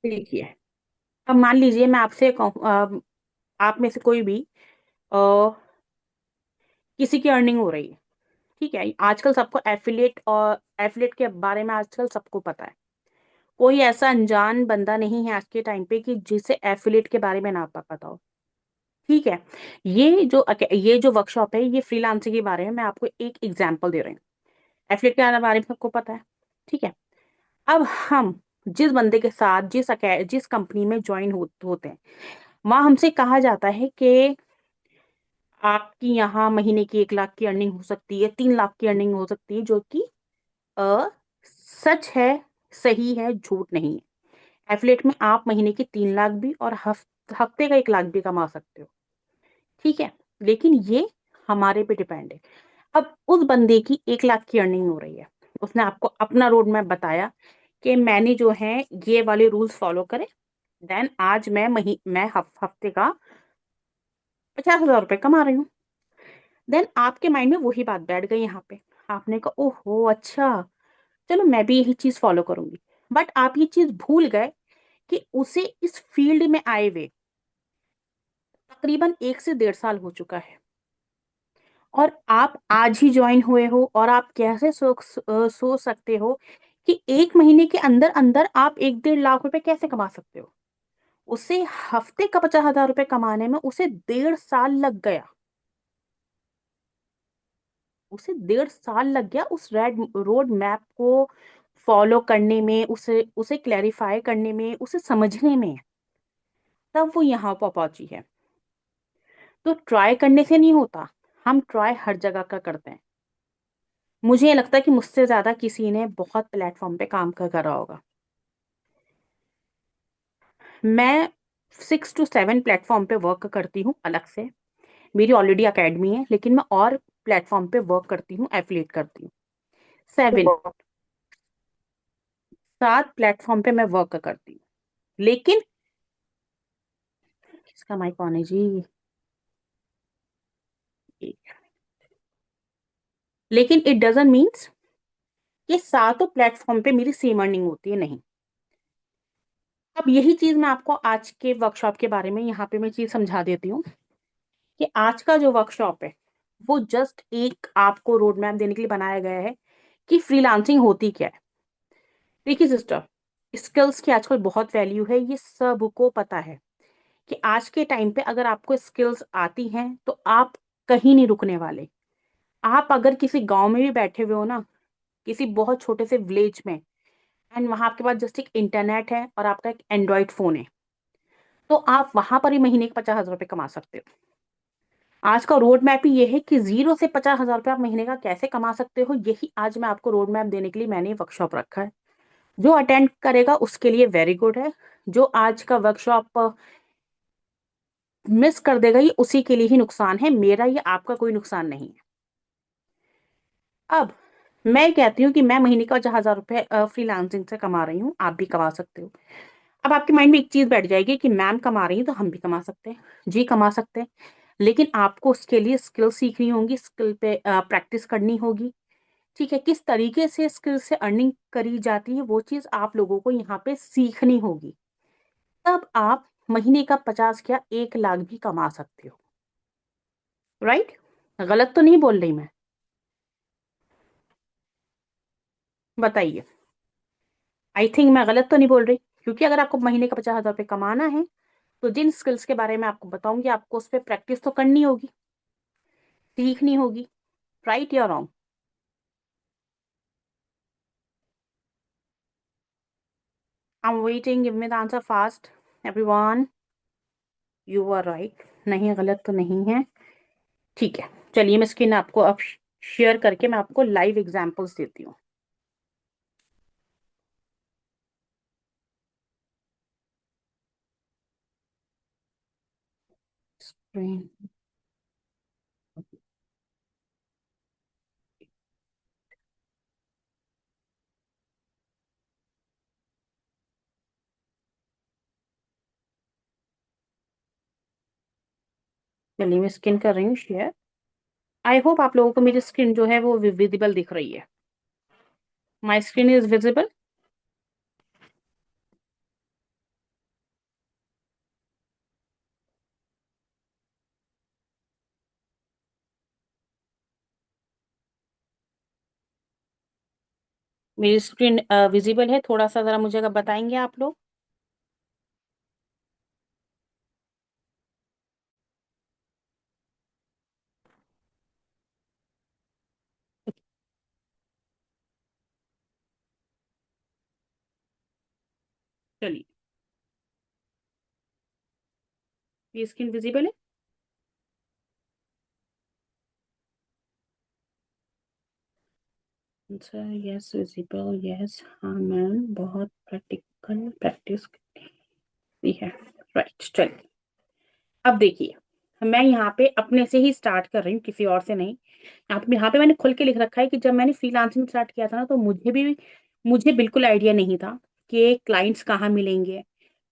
देखिए, अब मान लीजिए मैं आपसे आप में से कोई भी अ, किसी की अर्निंग हो रही है। ठीक है, आजकल सबको एफिलिएट और एफिलिएट के बारे में आजकल सबको पता है। कोई ऐसा अनजान बंदा नहीं है आज के टाइम पे कि जिसे एफिलिएट के बारे में ना पता हो। ठीक है, ये जो वर्कशॉप है ये फ्रीलांसिंग के बारे में, मैं आपको एक एग्जांपल दे रही हूँ। एफिलिएट के बारे में सबको पता है। ठीक है, अब हम जिस बंदे के साथ जिस कंपनी में ज्वाइन होते हैं, वहां हमसे कहा जाता है कि आपकी यहाँ महीने की 1 लाख की अर्निंग हो सकती है, 3 लाख की अर्निंग हो सकती है, जो कि अ, सच है, सही है, झूठ नहीं है। एफिलिएट में आप महीने की 3 लाख भी और हफ्ते का 1 लाख भी कमा सकते हो। ठीक है, लेकिन ये हमारे पे डिपेंड है। अब उस बंदे की 1 लाख की अर्निंग हो रही है, उसने आपको अपना रोड मैप बताया कि मैंने जो है ये वाले रूल्स फॉलो करे, देन आज मैं हफ्ते का 50,000 रुपये कमा रही हूँ। देन आपके माइंड में वही बात बैठ गई यहाँ पे। आपने कहा ओहो अच्छा, चलो मैं भी यही चीज फॉलो करूंगी। बट आप ये चीज भूल गए कि उसे इस फील्ड में आए हुए तकरीबन 1 से 1.5 साल हो चुका है, और आप आज ही ज्वाइन हुए हो, और आप कैसे सोच सकते हो कि 1 महीने के अंदर अंदर आप 1-1.5 लाख रुपए कैसे कमा सकते हो। उसे हफ्ते का 50,000 रुपए कमाने में उसे 1.5 साल लग गया। उसे 1.5 साल लग गया उस रेड रोड मैप को फॉलो करने में, उसे उसे क्लैरिफाई करने में, उसे समझने में। तब वो यहाँ पर पहुंची है। तो ट्राई करने से नहीं होता, हम ट्राई हर जगह का करते हैं। मुझे ये लगता है कि मुझसे ज्यादा किसी ने बहुत प्लेटफॉर्म पे काम कर करा होगा। मैं 6 to 7 प्लेटफॉर्म पे वर्क करती हूँ अलग से। मेरी ऑलरेडी अकेडमी है, लेकिन मैं और प्लेटफॉर्म पे वर्क करती हूँ, एफिलिएट करती हूँ। 7 प्लेटफॉर्म पे मैं वर्क करती हूँ। लेकिन इसका माइक ऑन है जी। लेकिन इट डजंट मीन्स कि सातों प्लेटफॉर्म पे मेरी सेम अर्निंग होती है, नहीं। अब यही चीज मैं आपको आज के वर्कशॉप के बारे में यहाँ पे मैं चीज समझा देती हूँ कि आज का जो वर्कशॉप है वो जस्ट एक आपको रोड मैप देने के लिए बनाया गया है कि फ्रीलांसिंग होती क्या है। देखिए सिस्टर, स्किल्स की आजकल बहुत वैल्यू है, ये सबको पता है कि आज के टाइम पे अगर आपको स्किल्स आती हैं तो आप कहीं नहीं रुकने वाले। आप अगर किसी गांव में भी बैठे हुए हो ना, किसी बहुत छोटे से विलेज में, एंड वहां आपके पास जस्ट एक इंटरनेट है और आपका एक एंड्रॉइड फोन है, तो आप वहां पर ही महीने के 50,000 रुपये कमा सकते हो। आज का रोड मैप ही ये है कि 0 से 50,000 रुपये आप महीने का कैसे कमा सकते हो, यही आज मैं आपको रोड मैप देने के लिए मैंने वर्कशॉप रखा है। जो अटेंड करेगा उसके लिए वेरी गुड है, जो आज का वर्कशॉप मिस कर देगा ये उसी के लिए ही नुकसान है, मेरा ये आपका कोई नुकसान नहीं है। अब मैं कहती हूँ कि मैं महीने का 50,000 रुपये फ्रीलांसिंग से कमा रही हूँ, आप भी कमा सकते हो। अब आपके माइंड में एक चीज बैठ जाएगी कि मैम कमा रही है तो हम भी कमा सकते हैं। जी कमा सकते हैं, लेकिन आपको उसके लिए स्किल सीखनी होगी, स्किल पे प्रैक्टिस करनी होगी। ठीक है, किस तरीके से स्किल से अर्निंग करी जाती है वो चीज आप लोगों को यहाँ पे सीखनी होगी। तब आप महीने का 50 या 1 लाख भी कमा सकते हो। राइट? गलत तो नहीं बोल रही मैं? बताइए, आई थिंक मैं गलत तो नहीं बोल रही? क्योंकि अगर आपको महीने का 50,000 रुपये कमाना है तो जिन स्किल्स के बारे में आपको बताऊंगी आपको उस पर प्रैक्टिस तो करनी होगी, सीखनी होगी। राइट या wrong? I am waiting, give me the answer fast everyone. You are right, नहीं गलत तो नहीं है। ठीक है, चलिए मैं स्क्रीन आपको अब शेयर करके मैं आपको लाइव एग्जांपल्स देती हूँ। स्क्रीन, चलिए मैं स्क्रीन कर रही हूँ शेयर। आई होप आप लोगों को मेरी स्क्रीन जो है वो विजिबल दिख रही है। My screen is visible. मेरी स्क्रीन विजिबल है? थोड़ा सा ज़रा मुझे अगर बताएंगे आप लोग। चलिए, ये स्क्रीन विजिबल है? अच्छा, यस विजिबल, यस, हाँ मैम, बहुत प्रैक्टिकल प्रैक्टिस की है। राइट, चलिए। अब देखिए, मैं यहाँ पे अपने से ही स्टार्ट कर रही हूँ, किसी और से नहीं। यहाँ पे मैंने खुल के लिख रखा है कि जब मैंने फ्रीलांसिंग स्टार्ट किया था ना, तो मुझे बिल्कुल आइडिया नहीं था कि क्लाइंट्स कहाँ मिलेंगे।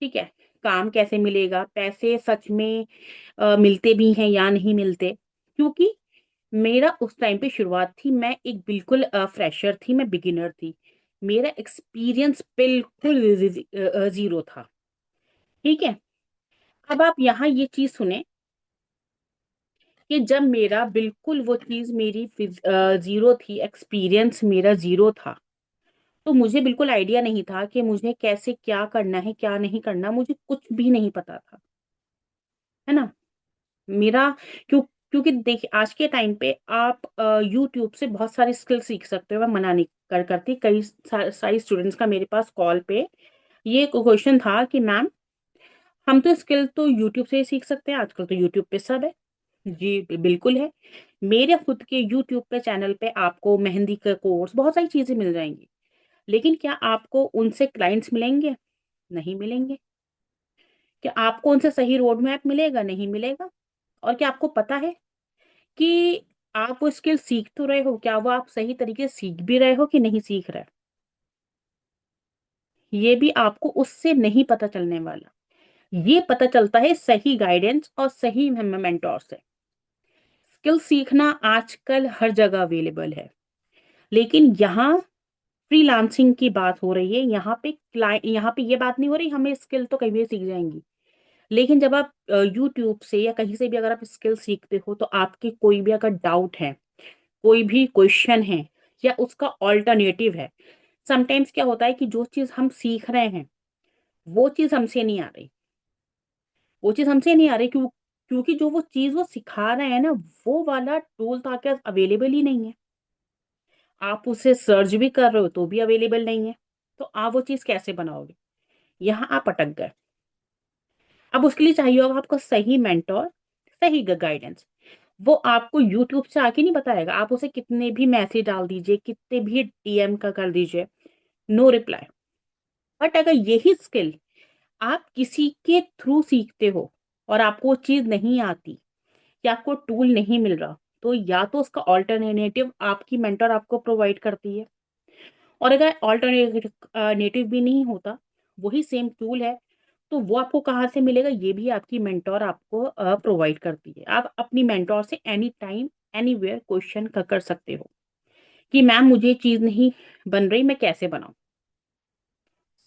ठीक है, काम कैसे मिलेगा, पैसे सच में मिलते भी हैं या नहीं मिलते। क्योंकि मेरा उस टाइम पे शुरुआत थी, मैं एक बिल्कुल फ्रेशर थी, मैं बिगिनर थी। मेरा एक्सपीरियंस बिल्कुल जीरो था। ठीक है, अब आप यहाँ ये चीज सुने कि जब मेरा बिल्कुल वो चीज मेरी जीरो थी, एक्सपीरियंस मेरा जीरो था, तो मुझे बिल्कुल आइडिया नहीं था कि मुझे कैसे क्या करना है, क्या नहीं करना, मुझे कुछ भी नहीं पता था। है ना? मेरा क्योंकि देखिए, आज के टाइम पे आप यूट्यूब से बहुत सारी स्किल सीख सकते हो, मैं मना नहीं करती। कई सारी स्टूडेंट्स का मेरे पास कॉल पे ये क्वेश्चन था कि मैम, हम तो स्किल तो यूट्यूब से ही सीख सकते हैं, आजकल तो यूट्यूब पे सब है। जी बिल्कुल है। मेरे खुद के यूट्यूब पे चैनल पे आपको मेहंदी का कोर्स, बहुत सारी चीजें मिल जाएंगी। लेकिन क्या आपको उनसे क्लाइंट्स मिलेंगे? नहीं मिलेंगे। क्या आपको उनसे सही रोड मैप मिलेगा? नहीं मिलेगा। और क्या आपको पता है कि आप वो स्किल सीख तो रहे हो, क्या वो आप सही तरीके से सीख भी रहे हो कि नहीं सीख रहे? ये भी आपको उससे नहीं पता चलने वाला। ये पता चलता है सही गाइडेंस और सही मेंटोर से। स्किल सीखना आजकल हर जगह अवेलेबल है। लेकिन यहाँ फ्रीलांसिंग की बात हो रही है। यहाँ पे ये बात नहीं हो रही हमें स्किल तो कहीं भी सीख जाएंगी। लेकिन जब आप यूट्यूब से या कहीं से भी अगर आप स्किल सीखते हो, तो आपके कोई भी अगर डाउट है, कोई भी क्वेश्चन है, या उसका ऑल्टरनेटिव है। समटाइम्स क्या होता है कि जो चीज हम सीख रहे हैं, वो चीज हमसे नहीं आ रही। वो चीज हमसे नहीं आ रही क्योंकि जो वो चीज वो सिखा रहे हैं ना, वो वाला टूल तो आपके अवेलेबल ही नहीं है। आप उसे सर्च भी कर रहे हो तो भी अवेलेबल नहीं है। तो आप वो चीज कैसे बनाओगे? यहाँ आप अटक गए। अब उसके लिए चाहिए होगा आपको सही मेंटोर, सही गाइडेंस। वो आपको यूट्यूब से आके नहीं बताएगा। आप उसे कितने भी मैसेज डाल दीजिए, कितने भी डीएम का कर दीजिए, नो रिप्लाई। बट अगर यही स्किल आप किसी के थ्रू सीखते हो और आपको वो चीज नहीं आती, या आपको टूल नहीं मिल रहा, तो या तो उसका ऑल्टरनेटिव आपकी मेंटर आपको प्रोवाइड करती है। और अगर ऑल्टरनेटिव भी नहीं होता, वही सेम टूल है, तो वो आपको कहाँ से मिलेगा? ये भी आपकी मेंटोर आपको प्रोवाइड करती है। आप अपनी मेंटोर से एनी टाइम एनीवेयर क्वेश्चन कर सकते हो कि मैम, मुझे ये चीज नहीं बन रही, मैं कैसे बनाऊं?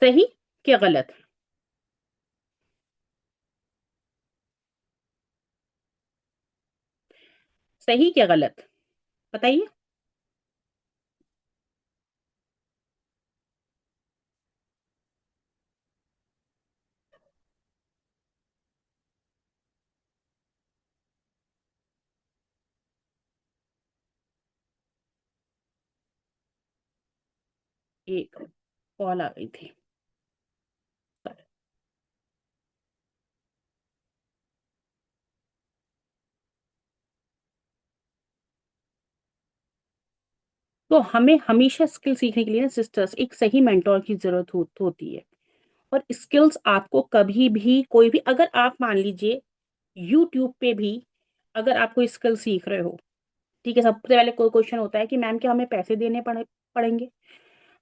सही क्या गलत? सही क्या गलत? बताइए। एक कॉल आ गई थी। तो हमें हमेशा स्किल सीखने के लिए ना सिस्टर्स, एक सही मेंटोर की जरूरत होती है। और स्किल्स आपको कभी भी, कोई भी, अगर आप मान लीजिए यूट्यूब पे भी अगर आप कोई स्किल सीख रहे हो, ठीक है, सबसे पहले कोई क्वेश्चन होता है कि मैम, क्या हमें पैसे देने पड़ेंगे?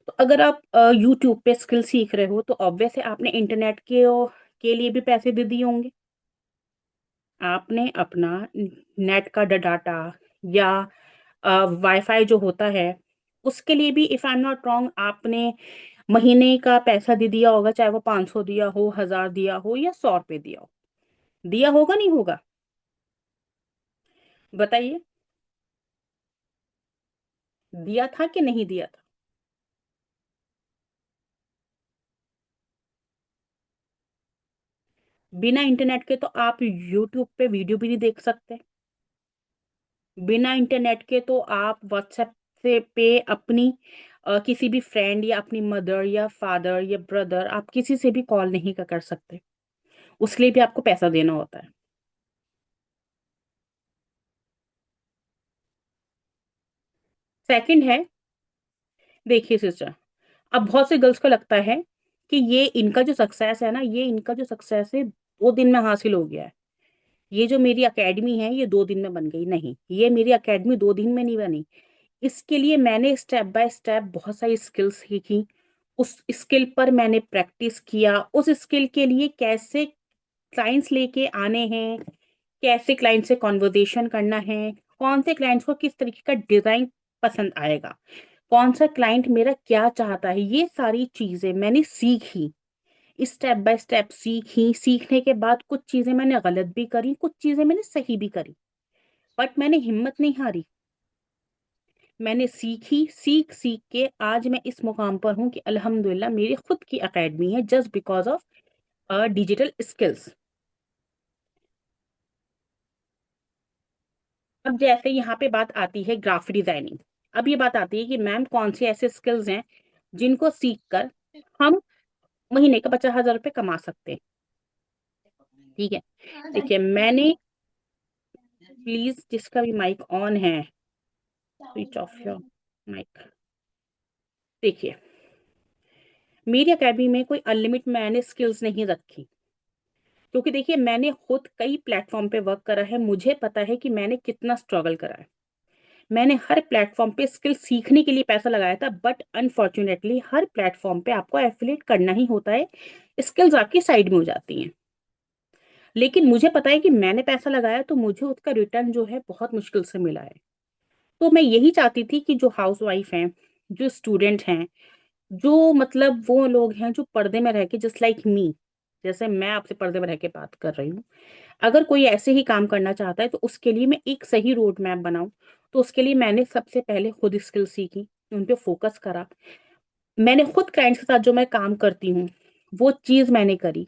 तो अगर आप यूट्यूब पे स्किल सीख रहे हो, तो ऑब्वियस है आपने इंटरनेट के लिए भी पैसे दे दिए होंगे। आपने अपना नेट का डाटा, या वाईफाई जो होता है, उसके लिए भी, if I am not wrong, आपने महीने का पैसा दे दिया होगा, चाहे वो 500 दिया हो, 1000 दिया हो, या 100 रुपये दिया हो। दिया होगा नहीं होगा? बताइए। दिया था कि नहीं दिया था? बिना इंटरनेट के तो आप यूट्यूब पे वीडियो भी नहीं देख सकते। बिना इंटरनेट के तो आप व्हाट्सएप से पे अपनी किसी भी फ्रेंड या अपनी मदर या फादर या ब्रदर, आप किसी से भी कॉल नहीं कर सकते। उसके लिए भी आपको पैसा देना होता है। सेकंड है, देखिए सिस्टर, अब बहुत से गर्ल्स को लगता है कि ये इनका जो सक्सेस है ना, ये इनका जो सक्सेस है 2 दिन में हासिल हो गया है। ये जो मेरी एकेडमी है ये 2 दिन में बन गई, नहीं, ये मेरी एकेडमी 2 दिन में नहीं बनी। इसके लिए मैंने स्टेप बाय स्टेप बहुत सारी स्किल्स सीखी। उस स्किल पर मैंने प्रैक्टिस किया, उस स्किल के लिए कैसे क्लाइंट्स लेके आने हैं, कैसे क्लाइंट से कॉन्वर्जेशन करना है, कौन से क्लाइंट्स को किस तरीके का डिजाइन पसंद आएगा, कौन सा क्लाइंट मेरा क्या चाहता है, ये सारी चीजें मैंने सीखी। स्टेप बाय स्टेप सीखी, सीखने के बाद कुछ चीजें मैंने गलत भी करी, कुछ चीजें मैंने सही भी करी, बट मैंने हिम्मत नहीं हारी। मैंने सीखी, सीख सीख के आज मैं इस मुकाम पर हूँ कि अल्हम्दुलिल्लाह मेरी खुद की एकेडमी है, just because of digital skills. अब जैसे यहाँ पे बात आती है ग्राफिक डिजाइनिंग। अब ये बात आती है कि मैम कौन से ऐसे स्किल्स हैं जिनको सीख कर हम महीने का 50,000 रुपये कमा सकते हैं। ठीक है, देखिए मैंने, प्लीज जिसका भी माइक ऑन है, स्विच ऑफ योर माइक। देखिए, मेरी एकेडमी में कोई अनलिमिट मैंने स्किल्स नहीं रखी, क्योंकि देखिए मैंने खुद कई प्लेटफॉर्म पे वर्क करा है, मुझे पता है कि मैंने कितना स्ट्रगल करा है। मैंने हर प्लेटफॉर्म पे स्किल सीखने के लिए पैसा लगाया था, बट अनफॉर्चुनेटली हर प्लेटफॉर्म पे आपको एफिलिएट करना ही होता है, स्किल्स आपकी साइड में हो जाती हैं। लेकिन मुझे पता है कि मैंने पैसा लगाया तो मुझे उसका रिटर्न जो है बहुत मुश्किल से मिला है। तो मैं यही चाहती थी कि जो हाउस वाइफ हैं, जो स्टूडेंट हैं, जो मतलब वो लोग हैं जो पर्दे में रह के, जस्ट लाइक मी, जैसे मैं आपसे पर्दे में रह के बात कर रही हूँ, अगर कोई ऐसे ही काम करना चाहता है तो उसके लिए मैं एक सही रोड मैप बनाऊं। तो उसके लिए मैंने सबसे पहले खुद स्किल सीखी, उन पे फोकस करा। मैंने खुद क्लाइंट्स के साथ जो मैं काम करती हूँ वो चीज मैंने करी।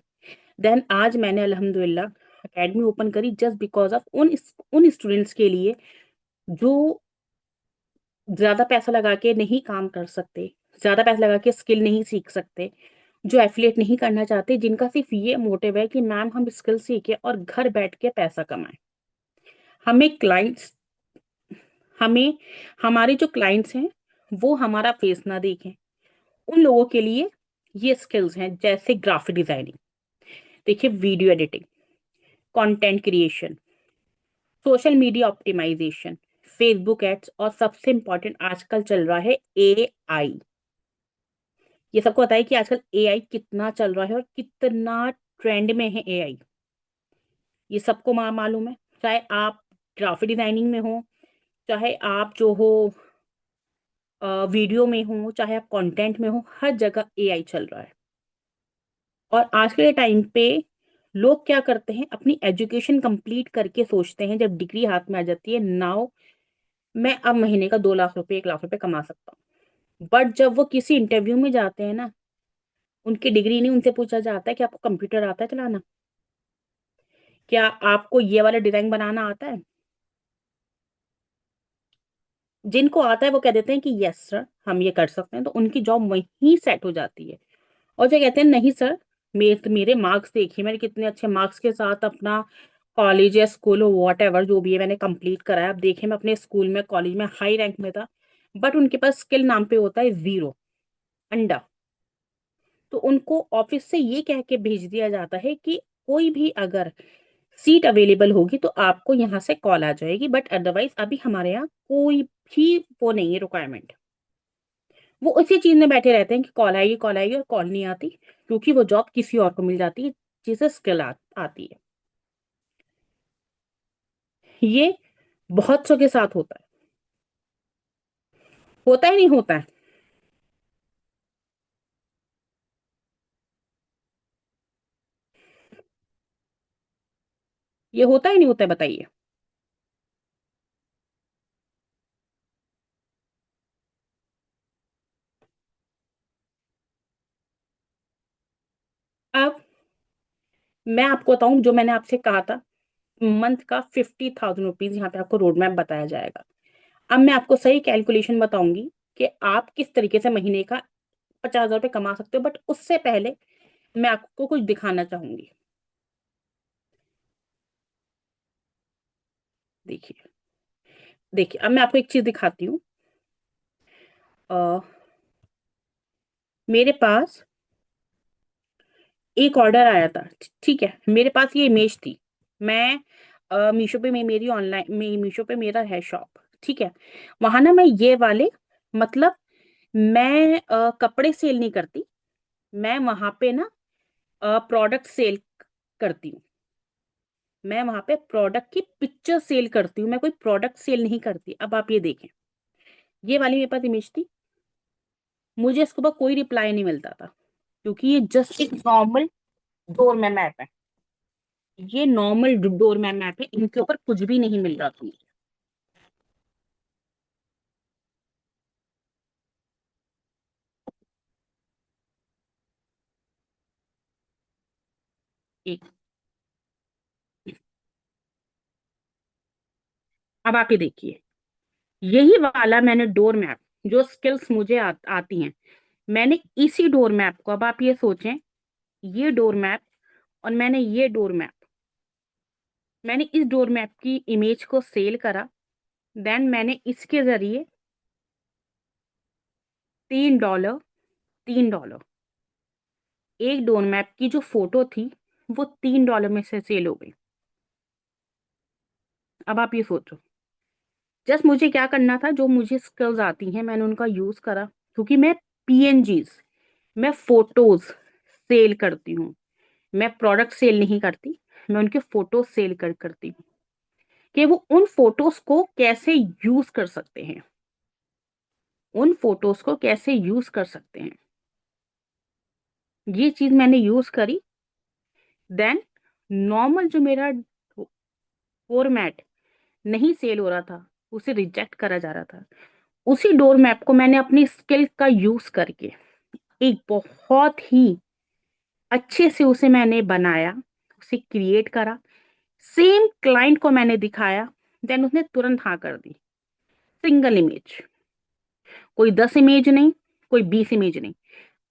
देन आज मैंने अल्हम्दुलिल्लाह एकेडमी ओपन करी, जस्ट बिकॉज ऑफ उन स्टूडेंट्स के लिए जो ज्यादा पैसा लगा के नहीं काम कर सकते, ज्यादा पैसा लगा के स्किल नहीं सीख सकते, जो एफिलिएट नहीं करना चाहते, जिनका सिर्फ ये मोटिव है कि मैम हम स्किल सीखे और घर बैठ के पैसा कमाएं। हमें क्लाइंट्स हमें हमारे जो क्लाइंट्स हैं वो हमारा फेस ना देखें, उन लोगों के लिए ये स्किल्स हैं, जैसे ग्राफिक डिजाइनिंग, देखिए video editing, content creation, social media optimisation, Facebook ads, और सबसे इंपॉर्टेंट आजकल चल रहा है एआई। ये सबको पता है कि आजकल एआई कितना चल रहा है और कितना ट्रेंड में है एआई। ये सबको मालूम है, चाहे आप ग्राफिक डिजाइनिंग में हो, चाहे आप जो हो वीडियो में हो, चाहे आप कंटेंट में हो, हर जगह एआई चल रहा है। और आज के टाइम पे लोग क्या करते हैं, अपनी एजुकेशन कंप्लीट करके सोचते हैं जब डिग्री हाथ में आ जाती है, नाउ मैं अब महीने का 2 लाख रुपए 1 लाख रुपए कमा सकता हूँ। बट जब वो किसी इंटरव्यू में जाते हैं ना, उनकी डिग्री नहीं, उनसे पूछा जाता है कि आपको कंप्यूटर आता है चलाना, क्या आपको ये वाला डिजाइन बनाना आता है। जिनको आता है वो कह देते हैं कि यस सर हम ये कर सकते हैं, तो उनकी जॉब वहीं सेट हो जाती है। और जो कहते हैं नहीं सर, मेरे मार्क्स देखिए, मैंने कितने अच्छे मार्क्स के साथ अपना कॉलेज या स्कूल वॉट एवर जो भी है मैंने कंप्लीट करा है, अब देखिए मैं अपने स्कूल में कॉलेज में हाई रैंक में था, बट उनके पास स्किल नाम पे होता है जीरो, अंडा। तो उनको ऑफिस से ये कह के भेज दिया जाता है कि कोई भी अगर सीट अवेलेबल होगी तो आपको यहाँ से कॉल आ जाएगी, बट अदरवाइज अभी हमारे यहाँ कोई भी वो नहीं है रिक्वायरमेंट। वो उसी चीज में बैठे रहते हैं कि कॉल आएगी और कॉल नहीं आती, क्योंकि वो जॉब किसी और को मिल जाती है जिसे स्किल आती है। ये बहुत सौ के साथ होता है नहीं होता है। ये होता ही नहीं होता है, बताइए। अब मैं आपको बताऊं, जो मैंने आपसे कहा था, मंथ का 50,000 रुपीज यहाँ पे आपको रोड मैप बताया जाएगा। अब मैं आपको सही कैलकुलेशन बताऊंगी कि आप किस तरीके से महीने का 50,000 रुपये कमा सकते हो, बट उससे पहले मैं आपको कुछ दिखाना चाहूंगी। देखिए, देखिए, अब मैं आपको एक चीज दिखाती हूँ। अ, मेरे पास एक ऑर्डर आया था। ठीक है, मेरे पास ये इमेज थी। मैं मीशो पे, मैं मेरी ऑनलाइन में मीशो पे मेरा है शॉप। ठीक है, वहां ना मैं ये वाले, मतलब मैं कपड़े सेल नहीं करती। मैं वहां पे ना प्रोडक्ट सेल करती हूँ। मैं वहां पे प्रोडक्ट की पिक्चर सेल करती हूँ, मैं कोई प्रोडक्ट सेल नहीं करती। अब आप ये देखें, ये वाली मेरे पास इमेज थी। मुझे इसके ऊपर कोई रिप्लाई नहीं मिलता था, क्योंकि ये जस्ट एक नॉर्मल डोर मैप है। ये नॉर्मल डोर मैप है, इनके ऊपर कुछ भी नहीं मिल रहा था मुझे। एक, अब आप ये देखिए, यही वाला मैंने डोर मैप, जो स्किल्स मुझे आती हैं, मैंने इसी डोर मैप को, अब आप ये सोचें, ये डोर मैप और मैंने ये डोर मैप, मैंने इस डोर मैप की इमेज को सेल करा। देन मैंने इसके जरिए $3, $3, एक डोर मैप की जो फोटो थी वो $3 में से सेल हो गई। अब आप ये सोचो, जस्ट मुझे क्या करना था, जो मुझे स्किल्स आती हैं मैंने उनका यूज करा, क्योंकि मैं पीएनजीज, मैं फोटोज सेल करती हूँ। मैं प्रोडक्ट सेल नहीं करती, मैं उनके फोटोज सेल करती हूँ, कि वो उन फोटोज को कैसे यूज कर सकते हैं, उन फोटोज को कैसे यूज कर सकते हैं। ये चीज मैंने यूज करी। देन नॉर्मल जो मेरा फॉर्मेट नहीं सेल हो रहा था, उसे रिजेक्ट करा जा रहा था, उसी डोर मैप को मैंने अपनी स्किल का यूज करके एक बहुत ही अच्छे से उसे मैंने बनाया, उसे क्रिएट करा, सेम क्लाइंट को मैंने दिखाया। देन उसने तुरंत हाँ कर दी। सिंगल इमेज, कोई 10 इमेज नहीं, कोई 20 इमेज नहीं,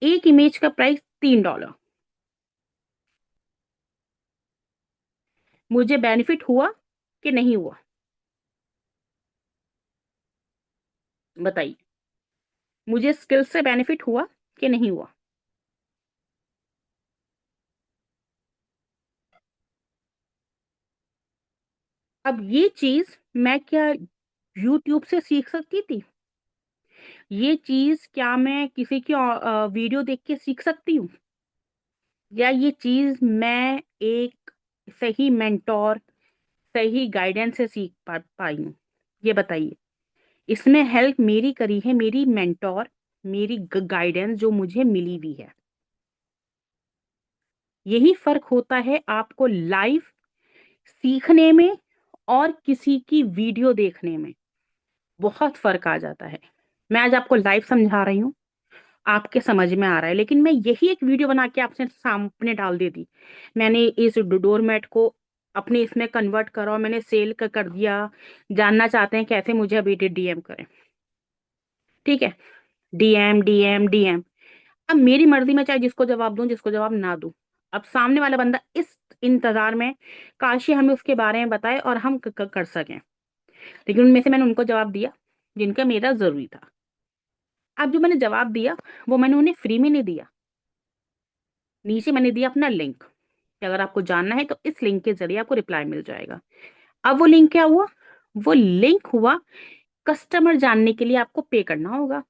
एक इमेज का प्राइस $3। मुझे बेनिफिट हुआ कि नहीं हुआ, बताइए। मुझे स्किल से बेनिफिट हुआ कि नहीं हुआ। अब ये चीज मैं क्या यूट्यूब से सीख सकती थी? ये चीज क्या मैं किसी की वीडियो देख के सीख सकती हूँ? या ये चीज मैं एक सही मेंटोर, सही गाइडेंस से सीख पाई हूँ? ये बताइए। इसमें हेल्प मेरी करी है मेरी मेंटोर, मेरी गाइडेंस जो मुझे मिली हुई है। यही फर्क होता है आपको लाइव सीखने में और किसी की वीडियो देखने में, बहुत फर्क आ जाता है। मैं आज आपको लाइव समझा रही हूँ, आपके समझ में आ रहा है, लेकिन मैं यही एक वीडियो बना के आपसे सामने डाल देती, मैंने इस डोरमेट को अपने इसमें कन्वर्ट करा और मैंने सेल कर दिया। जानना चाहते हैं कैसे? मुझे अभी डीएम करें। ठीक है, डीएम डीएम डीएम। अब मेरी मर्जी में चाहे जिसको जवाब दूं, जिसको जवाब ना दूं। अब सामने वाला बंदा इस इंतजार में, काश ये हमें उसके बारे में बताए और हम कर सकें। लेकिन उनमें से मैंने उनको जवाब दिया जिनका मेरा जरूरी था। अब जो मैंने जवाब दिया, वो मैंने उन्हें फ्री में नहीं दिया। नीचे मैंने दिया अपना लिंक, कि अगर आपको जानना है तो इस लिंक के जरिए आपको रिप्लाई मिल जाएगा। अब वो लिंक क्या हुआ? वो लिंक हुआ कस्टमर जानने के लिए आपको पे करना होगा,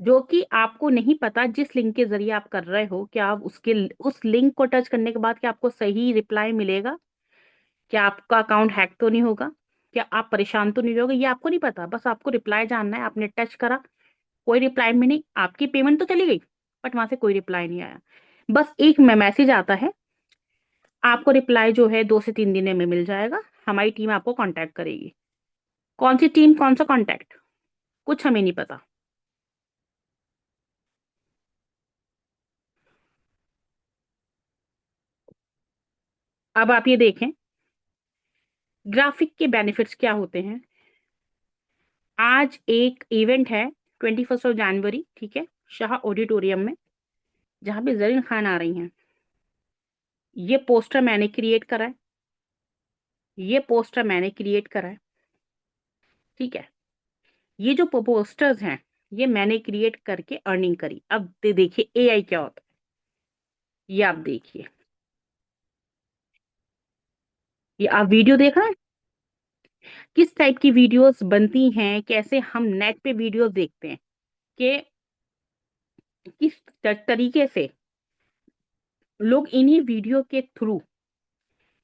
जो कि आपको नहीं पता। जिस लिंक के जरिए आप कर रहे हो, क्या आप उसके उस लिंक को टच करने के बाद क्या आपको सही रिप्लाई मिलेगा? क्या आपका अकाउंट हैक तो नहीं होगा? क्या आप परेशान तो नहीं होगे? ये आपको नहीं पता। बस आपको रिप्लाई जानना है। आपने टच करा, कोई रिप्लाई में नहीं, आपकी पेमेंट तो चली गई, बट वहां से कोई रिप्लाई नहीं आया। बस एक मैसेज आता है, आपको रिप्लाई जो है 2 से 3 दिन में मिल जाएगा, हमारी टीम आपको कांटेक्ट करेगी। कौन सी टीम, कौन सा कांटेक्ट, कुछ हमें नहीं पता। अब आप ये देखें, ग्राफिक के बेनिफिट्स क्या होते हैं। आज एक इवेंट है, 21 जनवरी, ठीक है, शाह ऑडिटोरियम में, जहां पे जरीन खान आ रही हैं। ये पोस्टर मैंने क्रिएट करा है, ये पोस्टर मैंने क्रिएट करा है, ठीक है। ये जो पोस्टर्स हैं, ये मैंने क्रिएट करके अर्निंग करी। अब देखिए एआई क्या होता है, ये आप देखिए। ये आप वीडियो देख रहे हैं, किस टाइप की वीडियोस बनती हैं, कैसे हम नेट पे वीडियोस देखते हैं, कि किस तरीके से लोग इन्हीं वीडियो के थ्रू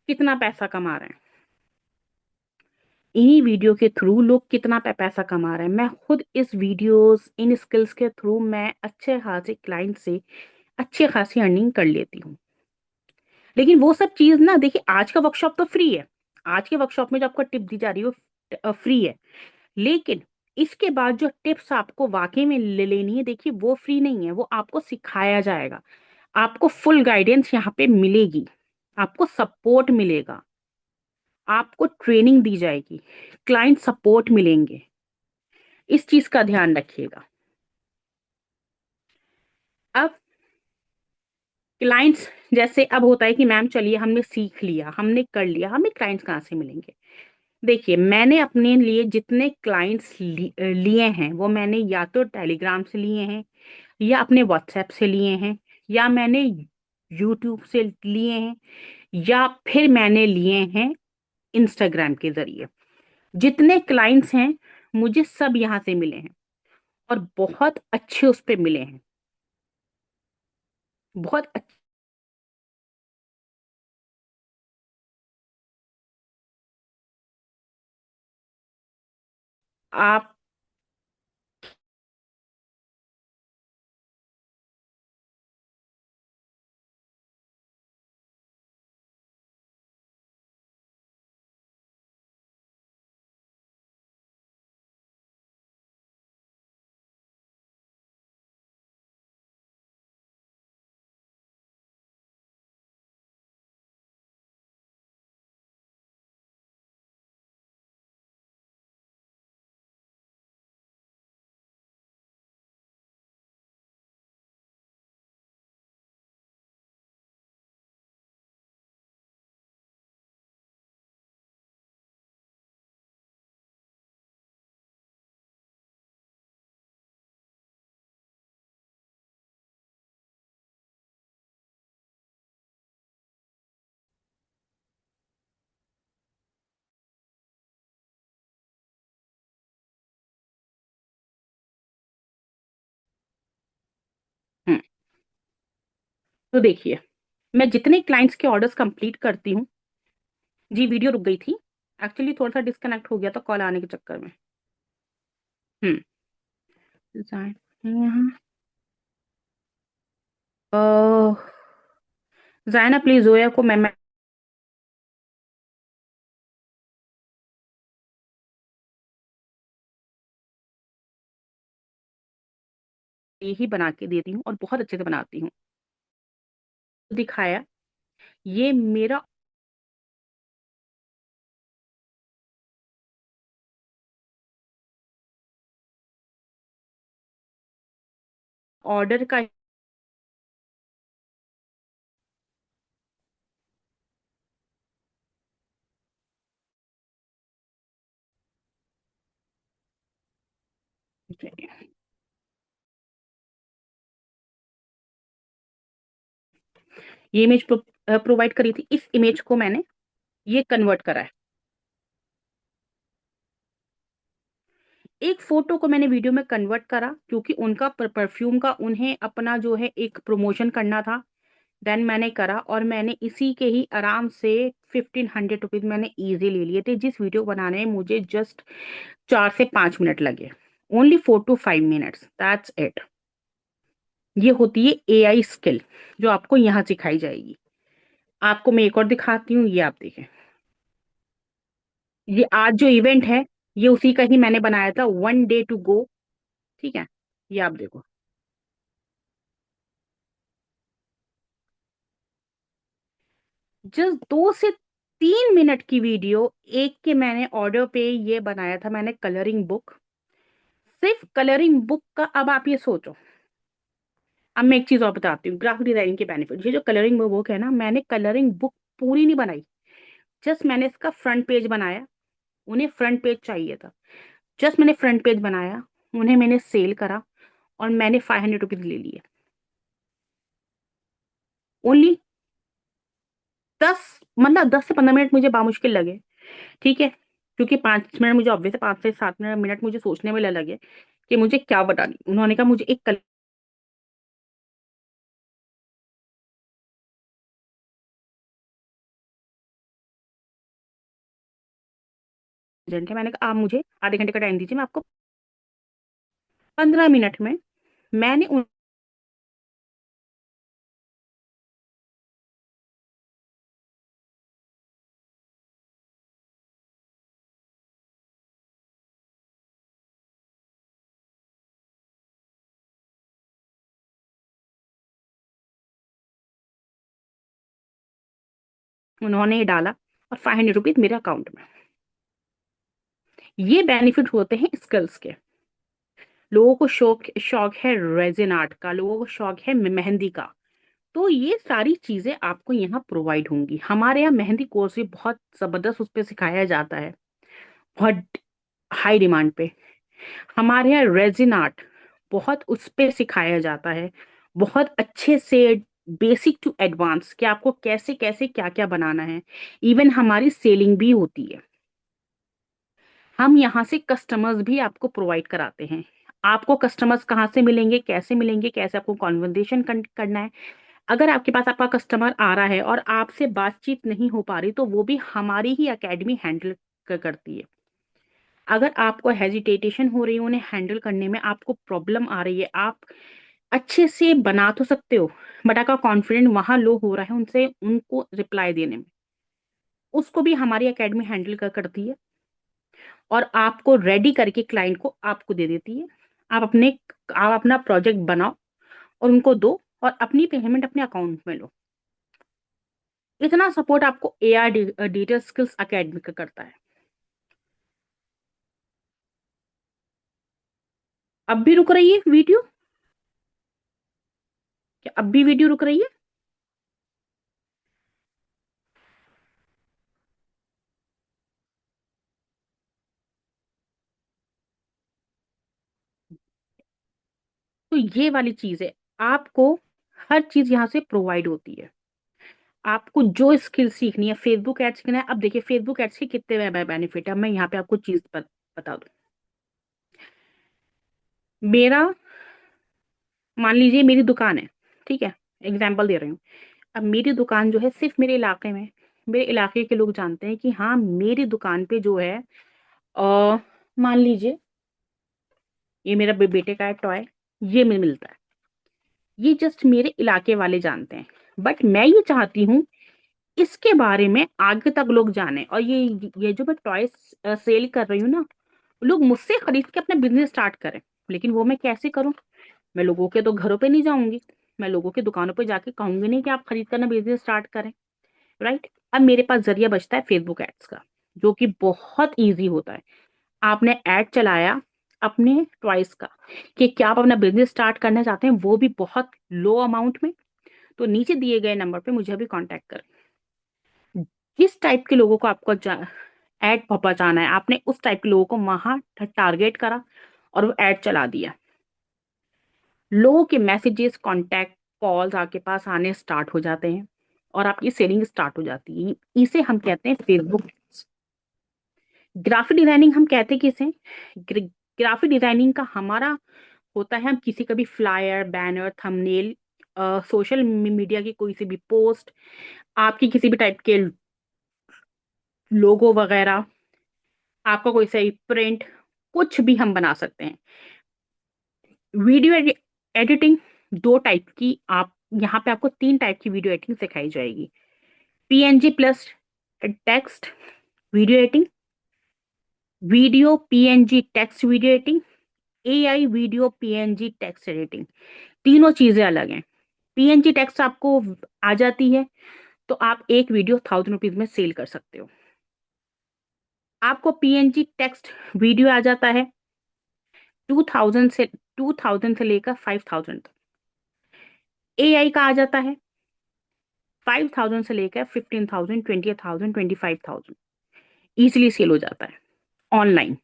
कितना पैसा कमा रहे हैं। इन्हीं वीडियो के थ्रू लोग कितना पैसा कमा रहे हैं। मैं खुद इस वीडियोस, इन स्किल्स के थ्रू मैं अच्छे खासे क्लाइंट से अच्छी खासी अर्निंग कर लेती हूँ। लेकिन वो सब चीज ना, देखिए आज का वर्कशॉप तो फ्री है, आज के वर्कशॉप में जो आपको टिप दी जा रही है वो फ्री है। लेकिन इसके बाद जो टिप्स आपको वाकई में ले लेनी है, देखिए वो फ्री नहीं है, वो आपको सिखाया जाएगा। आपको फुल गाइडेंस यहाँ पे मिलेगी, आपको सपोर्ट मिलेगा, आपको ट्रेनिंग दी जाएगी, क्लाइंट सपोर्ट मिलेंगे। इस चीज का ध्यान रखिएगा। अब क्लाइंट्स, जैसे अब होता है कि मैम चलिए हमने सीख लिया, हमने कर लिया, हमें क्लाइंट्स कहाँ से मिलेंगे। देखिए मैंने अपने लिए जितने क्लाइंट्स लिए हैं, वो मैंने या तो टेलीग्राम से लिए हैं, या अपने व्हाट्सएप से लिए हैं, या मैंने यूट्यूब से लिए हैं, या फिर मैंने लिए हैं इंस्टाग्राम के जरिए। जितने क्लाइंट्स हैं मुझे सब यहाँ से मिले हैं, और बहुत अच्छे उस पे मिले हैं, बहुत अच्छे। आप हम्म, तो देखिए, मैं जितने क्लाइंट्स के ऑर्डर्स कंप्लीट करती हूँ। जी वीडियो रुक गई थी, एक्चुअली थोड़ा सा डिस्कनेक्ट हो गया था कॉल आने के चक्कर में। हम्म। डिजाइन यहाँ, जायना प्लीज जोया को मैं यही बना के देती हूँ, और बहुत अच्छे से बनाती हूँ। दिखाया, ये मेरा ऑर्डर का ये इमेज प्रोवाइड करी थी, इस इमेज को मैंने ये कन्वर्ट करा है। एक फोटो को मैंने वीडियो में कन्वर्ट करा, क्योंकि उनका परफ्यूम का उन्हें अपना जो है एक प्रमोशन करना था। देन मैंने करा, और मैंने इसी के ही आराम से 1500 रुपीज मैंने इजी ले लिए थे, जिस वीडियो बनाने में मुझे जस्ट 4 से 5 मिनट लगे। Only 4 to 5 minutes, that's it. ये होती है एआई स्किल, जो आपको यहाँ सिखाई जाएगी। आपको मैं एक और दिखाती हूँ, ये आप देखें। ये आज जो इवेंट है, ये उसी का ही मैंने बनाया था, 1 day to go, ठीक है। ये आप देखो, जस्ट 2 से 3 मिनट की वीडियो, एक के मैंने ऑडियो पे ये बनाया था मैंने कलरिंग बुक, सिर्फ कलरिंग बुक का। अब आप ये सोचो, अब मैं एक चीज और बताती हूँ ग्राफिक डिजाइनिंग के बेनिफिट। ये जो कलरिंग बुक है ना, मैंने कलरिंग बुक पूरी नहीं बनाई, जस्ट मैंने इसका फ्रंट पेज बनाया। उन्हें फ्रंट पेज चाहिए था, जस्ट मैंने फ्रंट पेज बनाया, उन्हें मैंने सेल करा और मैंने 500 रुपीज ले लिए। ओनली 10 से 15 मिनट मुझे बामुश्किल लगे, ठीक है, क्योंकि 5 मिनट मुझे ऑब्वियस है, 5 से 7 मिनट मुझे सोचने में लगे कि मुझे क्या बतानी। उन्होंने कहा मुझे एक कंटेंट है। मैंने कहा आप मुझे आधे घंटे का टाइम दीजिए, मैं आपको 15 मिनट में मैंने उन्होंने ये डाला और 500 रुपीज मेरे अकाउंट में। ये बेनिफिट होते हैं स्किल्स के। लोगों को शौक शौक है रेजिन आर्ट का, लोगों को शौक है मेहंदी का, तो ये सारी चीजें आपको यहाँ प्रोवाइड होंगी। हमारे यहाँ मेहंदी कोर्स भी बहुत जबरदस्त उस पर सिखाया जाता है, बहुत हाई डिमांड पे। हमारे यहाँ रेजिन आर्ट बहुत उस पे सिखाया जाता है, बहुत अच्छे से, बेसिक टू एडवांस, कि आपको कैसे कैसे क्या क्या बनाना है। इवन हमारी सेलिंग भी होती है, हम यहाँ से कस्टमर्स भी आपको प्रोवाइड कराते हैं। आपको कस्टमर्स कहाँ से मिलेंगे, कैसे मिलेंगे, कैसे आपको कॉन्वर्सेशन करना है। अगर आपके पास आपका कस्टमर आ रहा है और आपसे बातचीत नहीं हो पा रही, तो वो भी हमारी ही एकेडमी हैंडल करती है। अगर आपको हेजिटेशन हो रही है उन्हें हैंडल करने में, आपको प्रॉब्लम आ रही है, आप अच्छे से बना तो सकते हो बट आपका कॉन्फिडेंट वहां लो हो रहा है उनसे उनको रिप्लाई देने में, उसको भी हमारी एकेडमी हैंडल करती है और आपको रेडी करके क्लाइंट को आपको दे देती है। आप अपना प्रोजेक्ट बनाओ और उनको दो और अपनी पेमेंट अपने अकाउंट में लो। इतना सपोर्ट आपको एआर डिजिटल स्किल्स अकेडमी का करता है। अब भी रुक रही है वीडियो? क्या अब भी वीडियो रुक रही है? तो ये वाली चीज है, आपको हर चीज यहाँ से प्रोवाइड होती है। आपको जो स्किल सीखनी है, फेसबुक एड्स सीखना है। अब देखिए फेसबुक एड्स के कितने बेनिफिट है, मैं यहाँ पे आपको चीज बता दूं। मेरा, मान लीजिए मेरी दुकान है, ठीक है, एग्जाम्पल दे रही हूँ। अब मेरी दुकान जो है सिर्फ मेरे इलाके में, मेरे इलाके के लोग जानते हैं कि हाँ मेरी दुकान पे जो है, मान लीजिए ये मेरा बेटे का है टॉय, ये मिलता है। ये जस्ट मेरे इलाके वाले जानते हैं, बट मैं ये चाहती हूँ इसके बारे में आगे तक लोग जाने। और ये जो मैं टॉय सेल कर रही हूँ ना, लोग मुझसे खरीद के अपना बिजनेस स्टार्ट करें। लेकिन वो मैं कैसे करूं? मैं लोगों के तो घरों पे नहीं जाऊंगी, मैं लोगों की दुकानों पे जाके कहूंगी नहीं कि आप खरीद कर ना बिजनेस स्टार्ट करें, राइट? अब मेरे पास जरिया बचता है फेसबुक एड्स का, जो कि बहुत ईजी होता है। आपने ऐड चलाया अपने टॉयज का कि क्या आप अपना बिजनेस स्टार्ट करना चाहते हैं, वो भी बहुत लो अमाउंट में, तो नीचे दिए गए नंबर पे मुझे भी कांटेक्ट करें। किस टाइप के लोगों को आपको ऐड पहुंचाना है, आपने उस टाइप के लोगों को वहां टारगेट करा और वो ऐड चला दिया। लोगों के मैसेजेस, कांटेक्ट, कॉल्स आपके पास आने स्टार्ट हो जाते हैं और आपकी सेलिंग स्टार्ट हो जाती है। इसे हम कहते हैं फेसबुक। ग्राफिक डिजाइनिंग हम कहते हैं किसे? ग्राफिक डिजाइनिंग का हमारा होता है, हम किसी का भी flyer, banner, thumbnail, social media की कोई सी भी पोस्ट, आपकी किसी भी टाइप के लोगो वगैरह, आपका कोई सा प्रिंट, कुछ भी हम बना सकते हैं। वीडियो एडिटिंग दो टाइप की, आप यहाँ पे आपको 3 टाइप की वीडियो एडिटिंग सिखाई जाएगी। PNG plus text video editing, video PNG text video editing, AI video PNG text editing. तीनों चीजें अलग हैं। पीएनजी टेक्स्ट आपको आ जाती है तो आप एक वीडियो 1000 रुपीज में सेल कर सकते हो। आपको पीएनजी टेक्स्ट वीडियो आ जाता है 2000 से लेकर 5000 तक। एआई का आ जाता है 5000 से लेकर 15,000, 20,000, 25,000। इजिली सेल हो जाता है ऑनलाइन,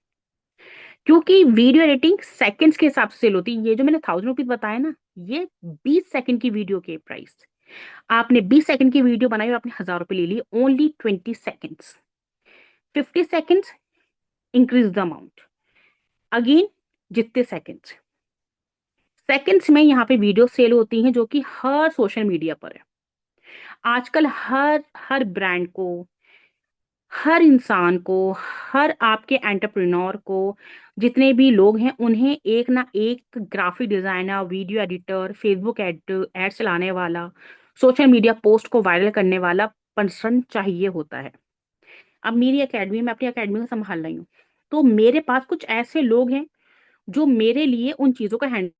क्योंकि वीडियो एडिटिंग सेकंड्स के हिसाब से सेल होती है। ये जो मैंने 1000 रुपीज बताया ना, ये 20 सेकंड की वीडियो के प्राइस। आपने 20 सेकंड की वीडियो बनाई और आपने 1000 रुपये ले लिए, only 20 seconds. 50 seconds, increase the amount again, जितने सेकंड्स। सेकंड्स में यहाँ पे वीडियो सेल होती हैं, जो कि हर सोशल मीडिया पर है। आजकल हर हर ब्रांड को, हर इंसान को, हर आपके एंटरप्रेन्योर को, जितने भी लोग हैं उन्हें एक ना एक graphic designer, video editor, Facebook ad चलाने वाला, सोशल मीडिया पोस्ट को वायरल करने वाला पर्सन चाहिए होता है। अब मेरी एकेडमी में, अपनी एकेडमी को संभाल रही हूँ, तो मेरे पास कुछ ऐसे लोग हैं जो मेरे लिए उन चीजों का हैंडल,